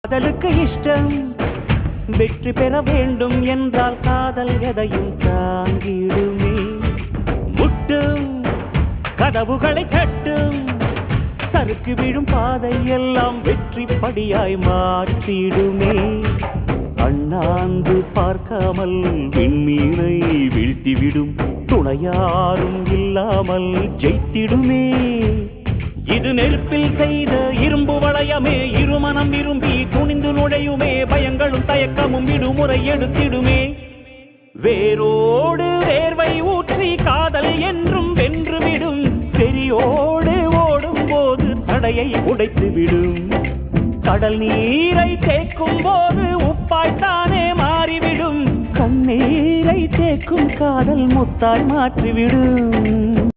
காதலுக்கு இஷ்டம் வெற்றி பெற வேண்டும் என்றால் காதல் எதையும் தாங்கிடுமே. முட்டும் கதவுகளை கட்டும் சறுக்கு விழும் பாதை எல்லாம் வெற்றி படியாய் மாற்றிடுமே. அண்ணாந்து பார்க்காமல் விண்மீனை வீழ்த்திவிடும் துணையாரும் இல்லாமல் ஜெயித்திடுமே. இது நெருப்பில் செய்த இரும்பு வளையமே, இருமனம் விரும்பி துணிந்து நுழையுமே. பயங்களும் தயக்கமும் விடுமுறை எடுத்திடுமே. வேரோடு வேர்வை ஊற்றி காதல் என்றும் வென்றுவிடும். பெரியோடு ஓடும் போது தடையை உடைத்துவிடும். கடல் நீரை தேக்கும் போது உப்பாய்த்தானே மாறிவிடும். கண்ணீரை தேக்கும் காதல் முத்தாய் மாற்றிவிடும்.